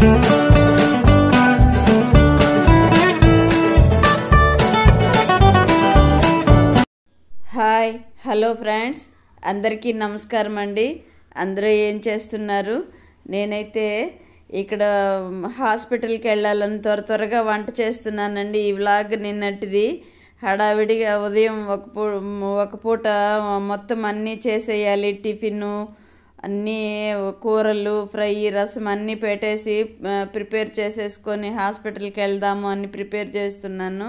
Hi hello friends, అందరికీ నమస్కారం అండి. అందరూ ఏం చేస్తున్నారు? నేనైతే ఇక్కడ హాస్పిటల్కి వెళ్ళాలని త్వరగా వంట చేస్తున్నానండి. ఈ వ్లాగ్ నిన్నటిది. హడావిడిగా ఉదయం ఒక పూట మొత్తం అన్నీ చేసేయాలి. టిఫిను అన్నీ, కూరలు, ఫ్రై, రసం అన్నీ పెట్టేసి ప్రిపేర్ చేసేసుకొని హాస్పిటల్కి వెళ్దాము అని ప్రిపేర్ చేస్తున్నాను.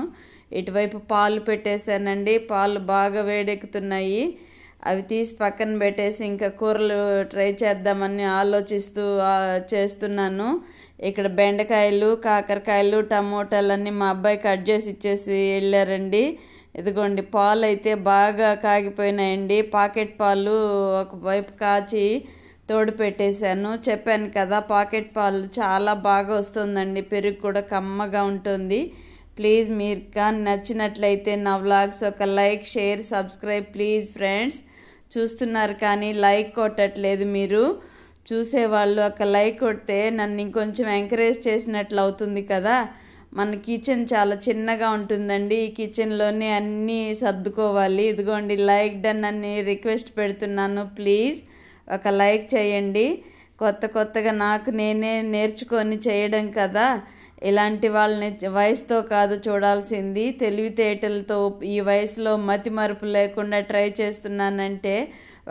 ఇటువైపు పాలు పెట్టేశానండి. పాలు బాగా వేడెక్కుతున్నాయి. అవి తీసి పక్కన పెట్టేసి ఇంకా కూరలు ట్రై చేద్దామని ఆలోచిస్తూ చేస్తున్నాను. ఇక్కడ బెండకాయలు, కాకరకాయలు, టమోటాలన్నీ మా అబ్బాయి కట్ చేసి ఇచ్చేసి వెళ్ళారండి. ఇదిగోండి, పాలు అయితే బాగా కాగిపోయినాయండి. పాకెట్ పాలు ఒకవైపు కాచి తోడు పెట్టేశాను. చెప్పాను కదా, పాకెట్ పాలు చాలా బాగా వస్తుందండి. పెరుగు కూడా కమ్మగా ఉంటుంది. ప్లీజ్ మీరు కానీ నచ్చినట్లయితే నా వ్లాగ్స్ ఒక like, share, subscribe please friends. చూస్తున్నారు కానీ లైక్ కొట్టట్లేదు. మీరు చూసేవాళ్ళు ఒక లైక్ కొడితే నన్ను ఇంకొంచెం ఎంకరేజ్ చేసినట్లు అవుతుంది కదా. మన కిచెన్ చాలా చిన్నగా ఉంటుందండి. ఈ కిచెన్లోనే అన్నీ సర్దుకోవాలి. ఇదిగోండి, లైక్ డన్ అని రిక్వెస్ట్ పెడుతున్నాను. ప్లీజ్ ఒక లైక్ చేయండి. కొత్తగా నాకు నేనే నేర్చుకొని చేయడం కదా. ఇలాంటి వాళ్ళని వయసుతో కాదు చూడాల్సింది, తెలివితేటలతో. ఈ వయసులో మతి మరుపు లేకుండా ట్రై చేస్తున్నానంటే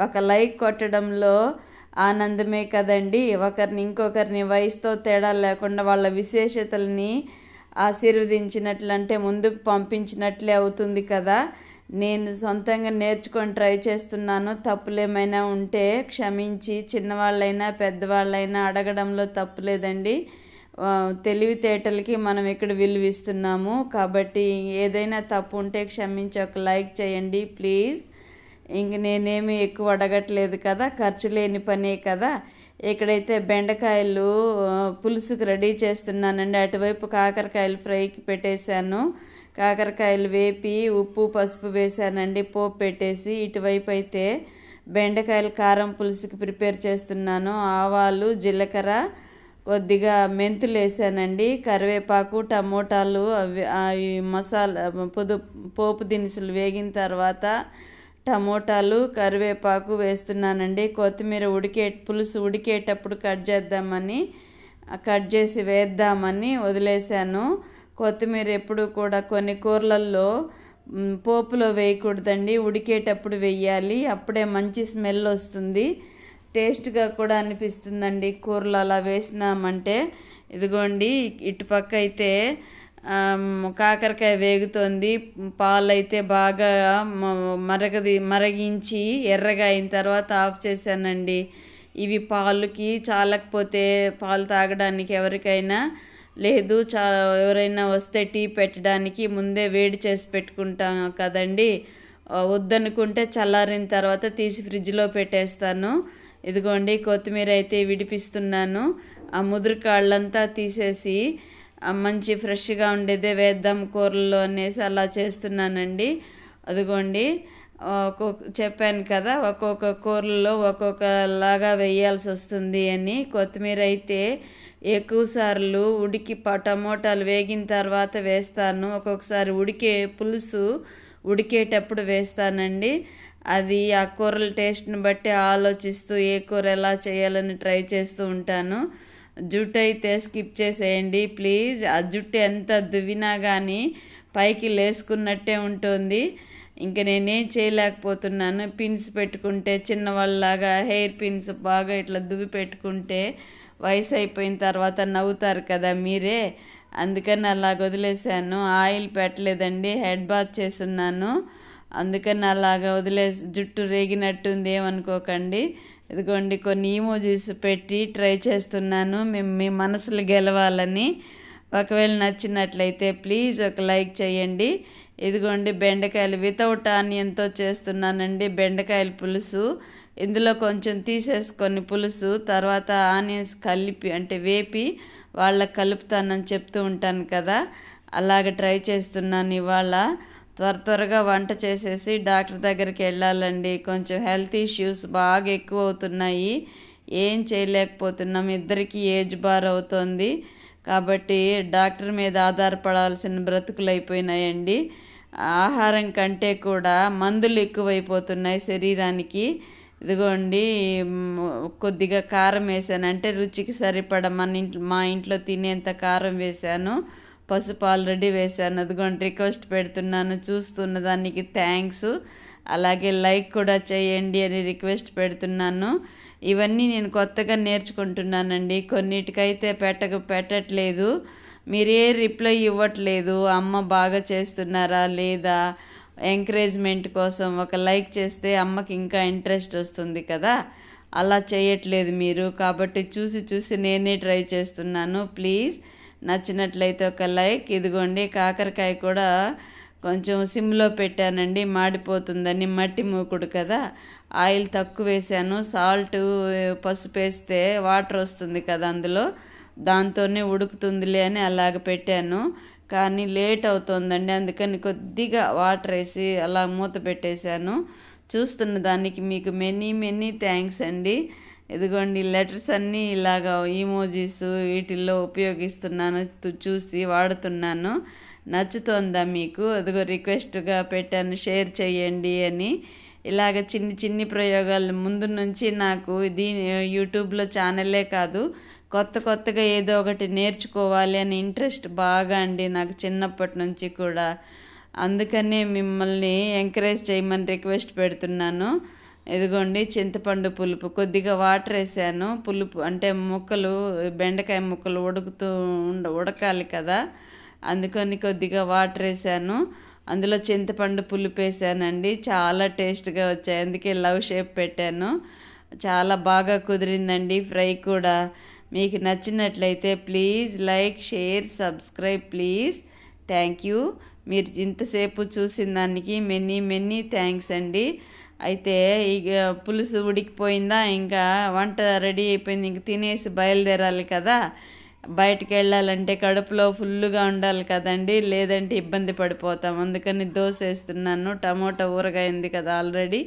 ఒక లైక్ కొట్టడంలో ఆనందమే కదండి. ఇంకొకరిని వయసుతో తేడా లేకుండా వాళ్ళ విశేషతల్ని ఆశీర్వదించినట్లంటే ముందుకు పంపించినట్లే అవుతుంది కదా. నేను సొంతంగా నేర్చుకొని ట్రై చేస్తున్నాను. తప్పులేమైనా ఉంటే క్షమించి, చిన్నవాళ్ళైనా పెద్దవాళ్ళైనా అడగడంలో తప్పులేదండి. తెలివితేటలకి మనం ఇక్కడ విలువిస్తున్నాము కాబట్టి ఏదైనా తప్పు ఉంటే క్షమించి ఒక లైక్ చేయండి ప్లీజ్. ఇంక నేనేమి ఎక్కువ అడగట్లేదు కదా, ఖర్చు లేని పనే కదా. ఇక్కడైతే బెండకాయలు పులుసుకు రెడీ చేస్తున్నానండి. అటువైపు కాకరకాయలు ఫ్రైకి పెట్టేశాను. కాకరకాయలు వేపి ఉప్పు పసుపు వేసానండి పోపు పెట్టేసి. ఇటువైపు అయితే బెండకాయలు కారం పులుసుకి ప్రిపేర్ చేస్తున్నాను. ఆవాలు, జీలకర్ర, కొద్దిగా మెంతులు వేసానండి. కరివేపాకు, టమోటాలు, అవి మసాలా పోపు దినుసులు వేగిన తర్వాత టమోటాలు, కరివేపాకు వేస్తున్నానండి. కొత్తిమీర పులుసు ఉడికేటప్పుడు కట్ చేసి వేద్దామని వదిలేశాను. కొత్తిమీర ఎప్పుడు కూడా కొన్ని కూరలలో పోపులో వేయకూడదండి, ఉడికేటప్పుడు వేయాలి. అప్పుడే మంచి స్మెల్ వస్తుంది, టేస్ట్గా కూడా అనిపిస్తుందండి కూరలు అలా వేసినామంటే. ఇదిగోండి, ఇటుపక్క అయితే కాకరకాయ వేగుతోంది. పాలు అయితే బాగా మరిగించి ఎర్రగా అయిన తర్వాత ఆఫ్ చేశానండి. ఇవి పాలుకి చాలకపోతే పాలు తాగడానికి ఎవరికైనా లేదు, ఎవరైనా వస్తే టీ పెట్టడానికి ముందే వేడి చేసి పెట్టుకుంటాం కదండి. వద్దనుకుంటే చల్లారిన తర్వాత తీసి ఫ్రిడ్జ్లో పెట్టేస్తాను. ఇదిగోండి, కొత్తిమీర అయితే విడిపిస్తున్నాను. ఆ ముదురు కాళ్ళంతా తీసేసి మంచి ఫ్రెష్గా ఉండేదే వేద్దాం కూరల్లో అనేసి అలా చేస్తున్నానండి. అదిగోండి, చెప్పాను కదా, ఒక్కొక్క కూరల్లో ఒక్కొక్కలాగా వేయాల్సి వస్తుంది అని. కొత్తిమీర అయితే ఎక్కువసార్లు టమోటాలు వేగిన తర్వాత వేస్తాను. ఒక్కొక్కసారి పులుసు ఉడికేటప్పుడు వేస్తానండి. అది ఆ కూరల టేస్ట్ని బట్టి ఆలోచిస్తూ ఏ కూర ఎలా చేయాలని ట్రై చేస్తూ ఉంటాను. జుట్టు అయితే స్కిప్ చేసేయండి ప్లీజ్. ఆ జుట్టు ఎంత దువ్వినా కానీ పైకి లేసుకున్నట్టే ఉంటుంది. ఇంక నేనేం చేయలేకపోతున్నాను. పిన్స్ పెట్టుకుంటే చిన్నవాళ్ళలాగా హెయిర్ పిన్స్ బాగా ఇట్లా దువ్వి పెట్టుకుంటే వయసు అయిపోయిన తర్వాత నవ్వుతారు కదా మీరే. అందుకని అలాగ వదిలేసాను. ఆయిల్ పెట్టలేదండి, హెడ్ బాత్ చేస్తున్నాను. అందుకని అలాగ జుట్టు రేగినట్టుంది ఏమనుకోకండి. ఇదిగోండి, కొన్ని ఈమోజీస్ పెట్టి ట్రై చేస్తున్నాను మీ మనసులు గెలవాలని. ఒకవేళ నచ్చినట్లయితే ప్లీజ్ ఒక లైక్ చేయండి. ఇదిగోండి, బెండకాయలు వితౌట్ ఆనియన్తో చేస్తున్నానండి. బెండకాయల పులుసు ఇందులో కొంచెం తీసేసుకొని పులుసు తర్వాత ఆనియన్స్ వేపి వాళ్ళకి కలుపుతానని చెప్తూ ఉంటాను కదా, అలాగ ట్రై చేస్తున్నాను ఇవాళ. త్వరగా వంట చేసేసి డాక్టర్ దగ్గరికి వెళ్ళాలండి. కొంచెం హెల్త్ ఇష్యూస్ బాగా ఎక్కువ అవుతున్నాయి. ఏం చేయలేకపోతున్నాం. ఇద్దరికి ఏజ్ బార్ అవుతోంది కాబట్టి డాక్టర్ మీద ఆధారపడాల్సిన బ్రతుకులు అయిపోయినాయండి. ఆహారం కంటే కూడా మందులు ఎక్కువైపోతున్నాయి శరీరానికి. ఇదిగోండి కొద్దిగా కారం వేసాను, అంటే రుచికి సరిపడ మా ఇంట్లో తినేంత కారం వేశాను. పసుపు ఆల్రెడీ వేశాను. అదిగోండి రిక్వెస్ట్ పెడుతున్నాను, చూస్తున్న దానికి థ్యాంక్స్, అలాగే లైక్ కూడా చేయండి అని రిక్వెస్ట్ పెడుతున్నాను. ఇవన్నీ నేను కొత్తగా నేర్చుకుంటున్నానండి. కొన్నిటికైతే పెట్టట్లేదు, మీరే రిప్లై ఇవ్వట్లేదు. అమ్మ బాగా చేస్తున్నారా లేదా, ఎంకరేజ్మెంట్ కోసం ఒక లైక్ చేస్తే అమ్మకి ఇంకా ఇంట్రెస్ట్ వస్తుంది కదా, అలా చేయట్లేదు మీరు. కాబట్టి చూసి నేనే ట్రై చేస్తున్నాను. ప్లీజ్ నచ్చినట్లయితే ఒక లైక్. ఇదిగోండి కాకరకాయ కూడా కొంచెం సిమ్లో పెట్టానండి, మాడిపోతుందని. మట్టి మూకుడు కదా, ఆయిల్ తక్కువ వేసాను. సాల్ట్ పసుపు వేస్తే వాటర్ వస్తుంది కదా అందులో, దాంతోనే ఉడుకుతుందిలే అని అలాగ పెట్టాను. కానీ లేట్ అవుతుందండి, అందుకని కొద్దిగా వాటర్ వేసి అలా మూత పెట్టేశాను. చూస్తున్న దానికి మీకు మెనీ థ్యాంక్స్ అండి. ఇదిగోండి లెటర్స్ అన్నీ ఇలాగా ఈమోజీస్ వీటిల్లో ఉపయోగిస్తున్నాను, చూసి వాడుతున్నాను. నచ్చుతోందా మీకు? అదిగో రిక్వెస్ట్గా పెట్టాను, షేర్ చేయండి అని. ఇలాగ చిన్ని ప్రయోగాలు ముందు నుంచి నాకు యూట్యూబ్లో ఛానల్లే కాదు, కొత్తగా ఏదో ఒకటి నేర్చుకోవాలి అని ఇంట్రెస్ట్ బాగా అండి నాకు చిన్నప్పటి నుంచి కూడా. అందుకనే మిమ్మల్ని ఎంకరేజ్ చేయమని రిక్వెస్ట్ పెడుతున్నాను. ఇదిగోండి చింతపండు పులుపు, కొద్దిగా వాటర్ వేసాను. పులుపు అంటే బెండకాయ ముక్కలు ఉడకాలి కదా, అందుకని కొద్దిగా వాటర్ వేసాను. అందులో చింతపండు పులుపు వేసానండి, చాలా టేస్ట్గా వచ్చాయి. అందుకే లవ్ షేప్ పెట్టాను. చాలా బాగా కుదిరిందండి ఫ్రై కూడా. మీకు నచ్చినట్లయితే please like, share, subscribe please. Thank you. మీరు ఇంతసేపు చూసిన దానికి మెనీ థ్యాంక్స్ అండి. అయితే ఇక పులుసు ఉడికిపోయిందా, ఇంకా వంట రెడీ అయిపోయింది, ఇంక తినేసి బయలుదేరాలి కదా. బయటికి వెళ్ళాలంటే కడుపులో ఫుల్గా ఉండాలి కదండి, లేదంటే ఇబ్బంది పడిపోతాం. అందుకని దోశ వేస్తున్నాను. టమోటా ఊరగాయ ఉంది కదా ఆల్రెడీ.